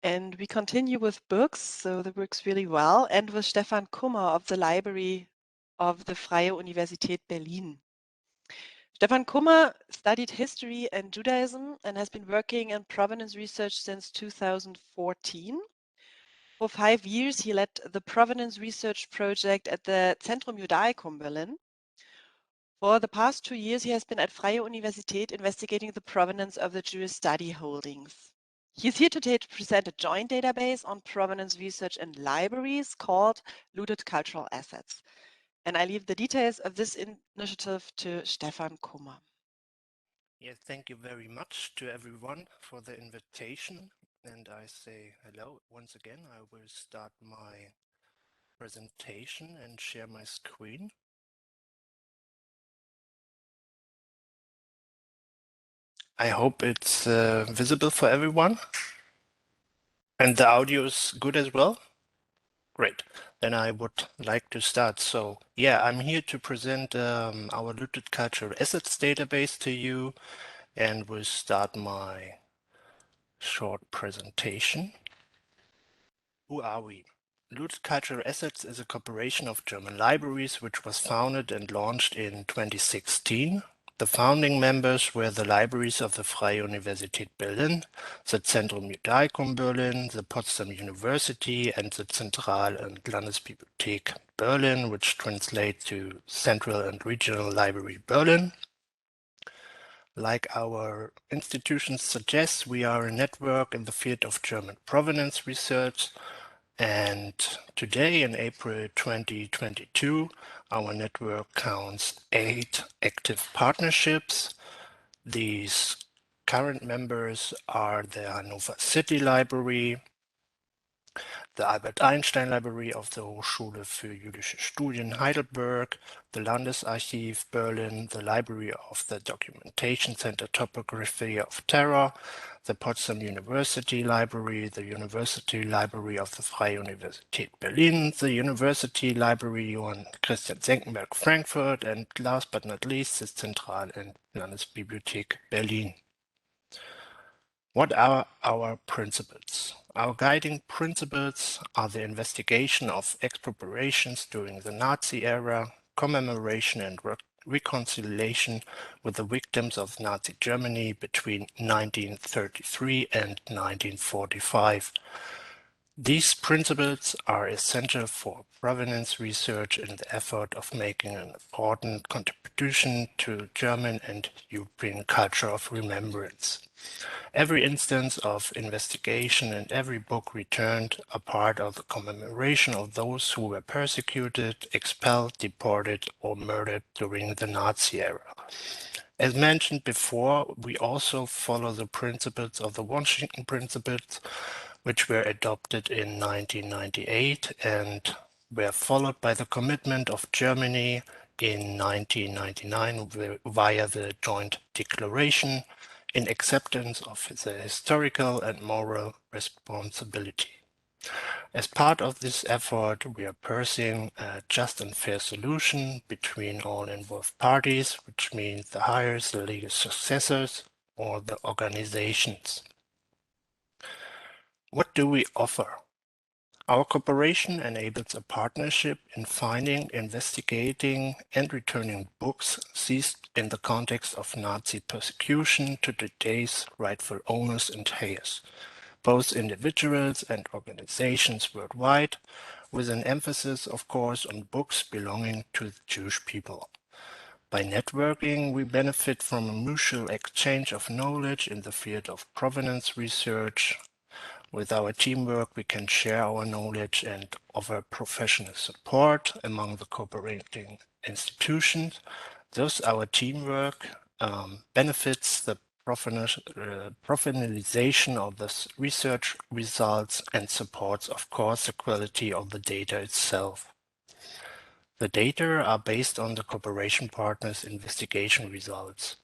And we continue with books, so that works really well, and with Stephan Kummer of the Library of the Freie Universität Berlin. Stephan Kummer studied history and Judaism and has been working in provenance research since 2014. For 5 years, he led the provenance research project at the Zentrum Judaicum Berlin. For the past 2 years, he has been at Freie Universität investigating the provenance of the Jewish study holdings. He's here today to present a joint database on provenance research in libraries called Looted Cultural Assets. And I leave the details of this initiative to Stephan Kummer. Yes, thank you very much to everyone for the invitation. And I say hello once again. I will start my presentation and share my screen. I hope it's visible for everyone. And the audio is good as well? Great. Then I would like to start. So yeah, I'm here to present our looted cultural assets database to you, and will start my short presentation. Who are we? Looted Cultural Assets is a corporation of German libraries which was founded and launched in 2016. The founding members were the libraries of the Freie Universität Berlin, the Zentrum Judaicum Berlin, the Potsdam University, and the Zentral- and Landesbibliothek Berlin, which translates to Central and Regional Library Berlin. Like our institution suggests, we are a network in the field of German provenance research. And today, in April 2022, our network counts 8 active partnerships. These current members are the Hannover City Library, the Albert Einstein Library of the Hochschule für Jüdische Studien Heidelberg, the Landesarchiv Berlin, the Library of the Documentation Center Topography of Terror, the Potsdam University Library, the University Library of the Freie Universität Berlin, the University Library Johann Christian Senckenberg Frankfurt, and last but not least, the Zentral- and Landesbibliothek Berlin. What are our principles? Our guiding principles are the investigation of expropriations during the Nazi era, commemoration and reconciliation with the victims of Nazi Germany between 1933 and 1945. These principles are essential for provenance research in the effort of making an important contribution to German and European culture of remembrance. Every instance of investigation and every book returned are part of the commemoration of those who were persecuted, expelled, deported, or murdered during the Nazi era. As mentioned before, we also follow the principles of the Washington Principles, which were adopted in 1998 and were followed by the commitment of Germany in 1999 via the Joint Declaration in acceptance of the historical and moral responsibility. As part of this effort, we are pursuing a just and fair solution between all involved parties, which means the heirs, the legal successors, or the organizations. What do we offer? Our cooperation enables a partnership in finding, investigating, and returning books seized in the context of Nazi persecution to today's rightful owners and heirs, both individuals and organizations worldwide, with an emphasis, of course, on books belonging to the Jewish people. By networking, we benefit from a mutual exchange of knowledge in the field of provenance research. With our teamwork, we can share our knowledge and offer professional support among the cooperating institutions. Thus, our teamwork benefits the professionalization of the research results and supports, of course, the quality of the data itself. The data are based on the cooperation partners' investigation results.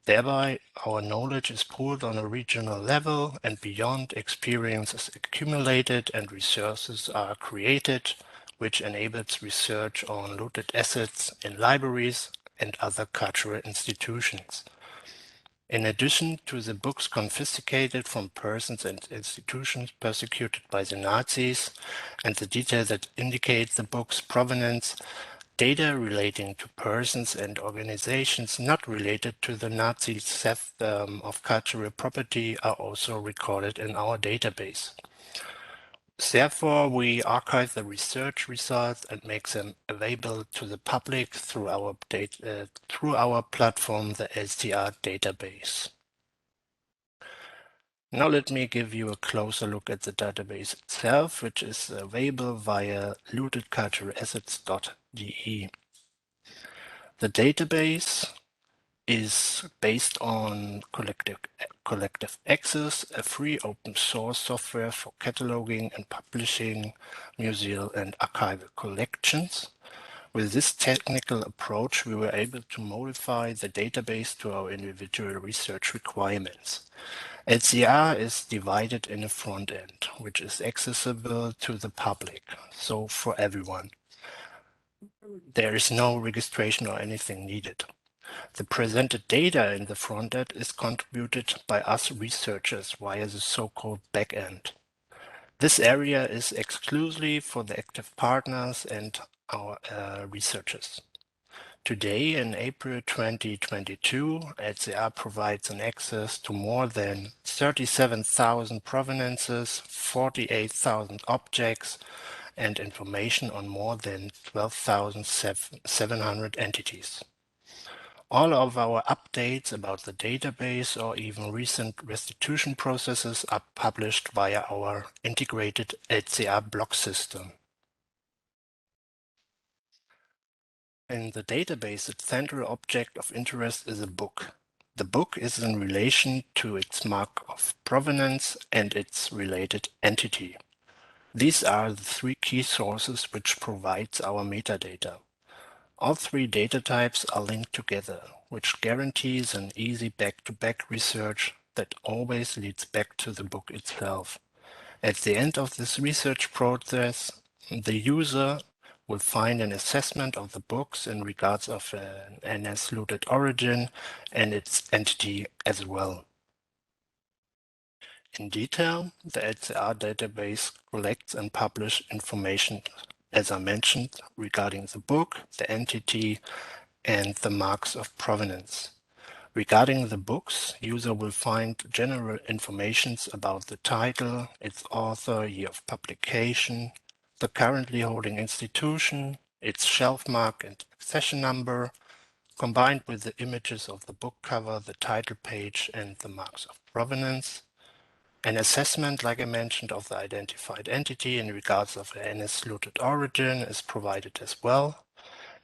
Thereby, our knowledge is pooled on a regional level and beyond, experience is accumulated and resources are created, which enables research on looted assets in libraries and other cultural institutions. In addition to the books confiscated from persons and institutions persecuted by the Nazis and the details that indicate the book's provenance, data relating to persons and organizations not related to the Nazi theft of cultural property are also recorded in our database. Therefore, we archive the research results and make them available to the public through our platform, the LCR database. Now let me give you a closer look at the database itself, which is available via lootedculturalassets.de. The database is based on collective access, a free open source software for cataloging and publishing museal and archival collections. With this technical approach, we were able to modify the database to our individual research requirements. LCR is divided in a front end, which is accessible to the public, so for everyone. There is no registration or anything needed. The presented data in the front end is contributed by us researchers via the so-called backend. This area is exclusively for the active partners and our researchers. Today, in April 2022, LCR provides an access to more than 37,000 provenances, 48,000 objects, and information on more than 12,700 entities. All of our updates about the database or even recent restitution processes are published via our integrated LCR block system. In the database, the central object of interest is a book. The book is in relation to its mark of provenance and its related entity. These are the three key sources which provides our metadata. All three data types are linked together, which guarantees an easy back-to-back research that always leads back to the book itself. At the end of this research process, the user will find an assessment of the books in regards of an NS-looted origin and its entity as well. In detail, the LCR database collects and publishes information, as I mentioned, regarding the book, the entity, and the marks of provenance. Regarding the books, user will find general information about the title, its author, year of publication, the currently holding institution, its shelf mark and accession number, combined with the images of the book cover, the title page, and the marks of provenance. An assessment, like I mentioned, of the identified entity in regards of the NS-looted origin is provided as well.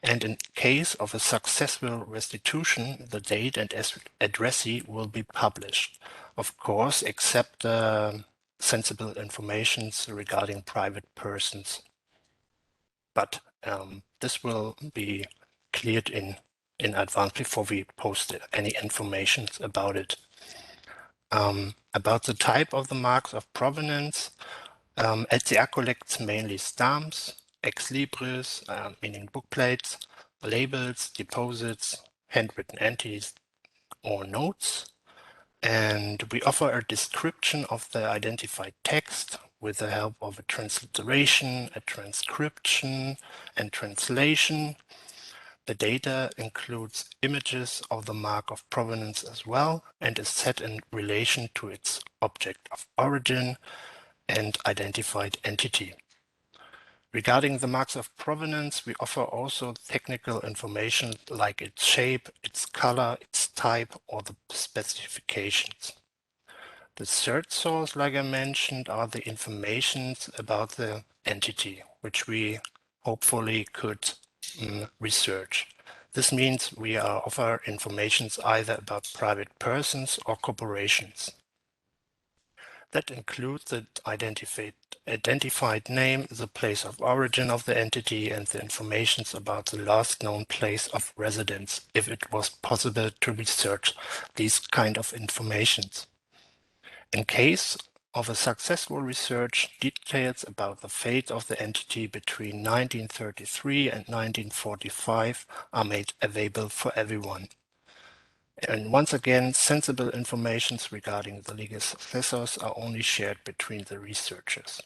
And in case of a successful restitution, the date and addressee will be published. Of course, except sensible information regarding private persons. But this will be cleared in advance before we post any information about it. About the type of the marks of provenance, LCR collects mainly stamps, ex libris, meaning book plates, labels, deposits, handwritten entries, or notes. And we offer a description of the identified text with the help of a transliteration, a transcription, and translation. The data includes images of the mark of provenance as well and is set in relation to its object of origin and identified entity. Regarding the marks of provenance, we offer also technical information like its shape, its color, its type, or the specifications. The third source, like I mentioned, are the informations about the entity, which we hopefully could research. This means we offer information either about private persons or corporations. That includes the identified name, the place of origin of the entity, and the information about the last known place of residence, if it was possible to research these kind of informations. In case of a successful research, details about the fate of the entity between 1933 and 1945 are made available for everyone. And once again, sensible informations regarding the legal successors are only shared between the researchers.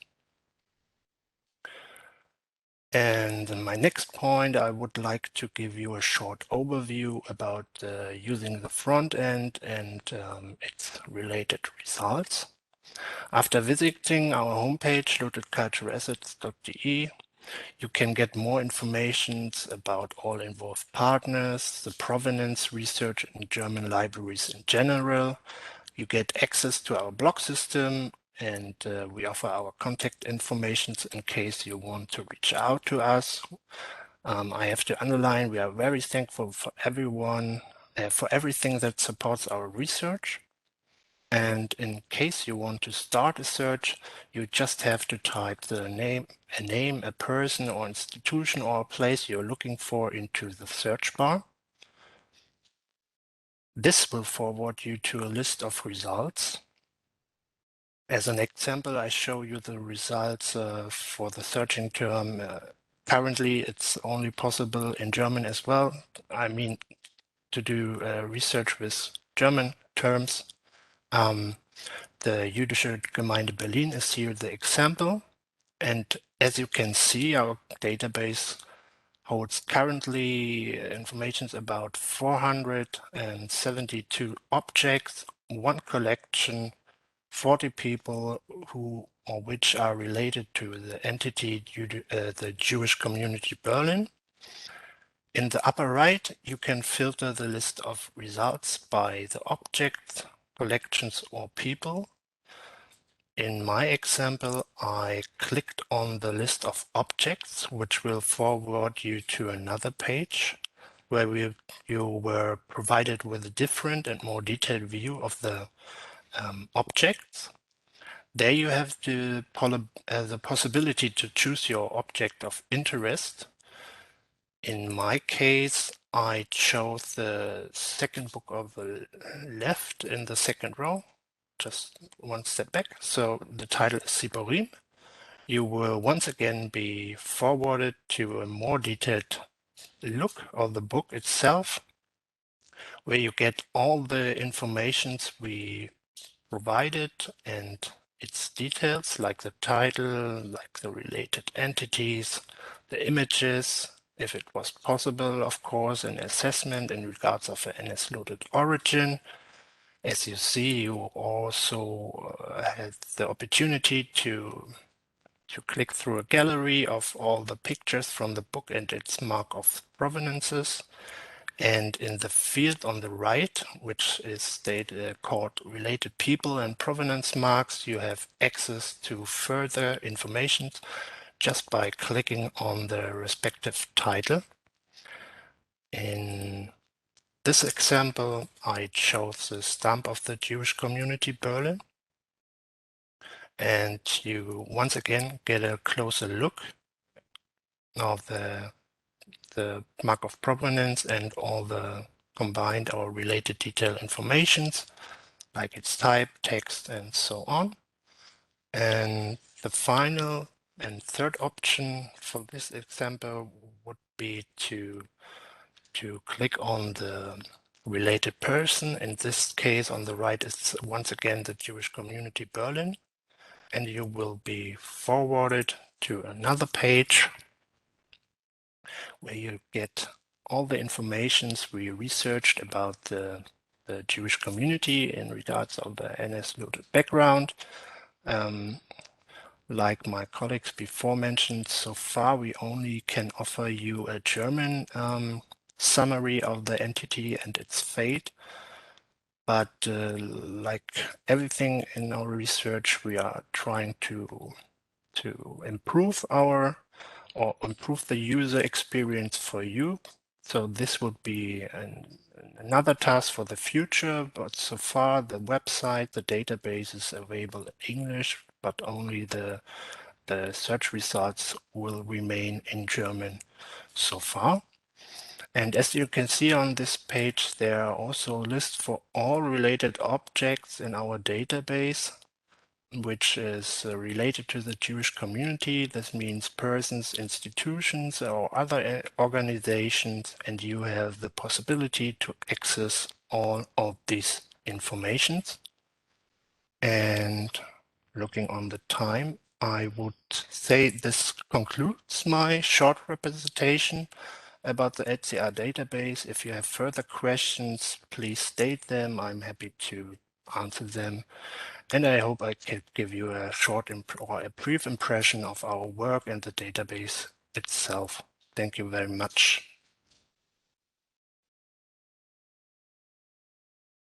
And in my next point, I would like to give you a short overview about using the front end and its related results. After visiting our homepage, lootedcultureassets.de, you can get more information about all involved partners, the provenance research in German libraries in general. You get access to our blog system, and we offer our contact information in case you want to reach out to us. I have to underline, we are very thankful for everyone, for everything that supports our research. And in case you want to start a search, you just have to type the name, a person or institution or a place you're looking for into the search bar. This will forward you to a list of results. As an example, I show you the results for the searching term. Currently, it's only possible in German as well. I mean, to do research with German terms. The Jüdische Gemeinde Berlin is here the example. And as you can see, our database holds currently information about 472 objects, one collection, 40 people who or which are related to the entity, the Jewish Community Berlin. In the upper right, you can filter the list of results by the object, collections, or people. In my example, I clicked on the list of objects, which will forward you to another page where you were provided with a different and more detailed view of the objects. There you have the possibility to choose your object of interest. In my case, I chose the second book of the left in the second row, just one step back. So the title is Siborim. You will once again be forwarded to a more detailed look of the book itself, where you get all the informations we provided and its details, like the title, like the related entities, the images, if it was possible, of course, an assessment in regards of an NS-loaded origin. As you see, you also had the opportunity to click through a gallery of all the pictures from the book and its mark of provenances. And in the field on the right, which is stated called related people and provenance marks, you have access to further information just by clicking on the respective title. In this example, I chose the stamp of the Jewish Community Berlin. And you once again get a closer look of the mark of provenance and all the combined or related detailed informations, like its type, text, and so on. And the final and third option for this example would be to click on the related person. In this case, on the right, it's once again the Jewish Community Berlin, and you will be forwarded to another page where you get all the informations we researched about the Jewish community in regards of the NS-loaded background. Like my colleagues before mentioned, so far we only can offer you a German summary of the entity and its fate. But like everything in our research, we are trying to improve the user experience for you. So this would be another task for the future, but so far the website, the database is available in English, but only the search results will remain in German so far. And as you can see on this page, there are also lists for all related objects in our database, which is related to the Jewish community. This means persons, institutions, or other organizations, and you have the possibility to access all of these informations. And looking on the time, I would say this concludes my short representation about the HCR database. If you have further questions, please state them. I'm happy to answer them. And I hope I could give you a short or a brief impression of our work and the database itself. Thank you very much.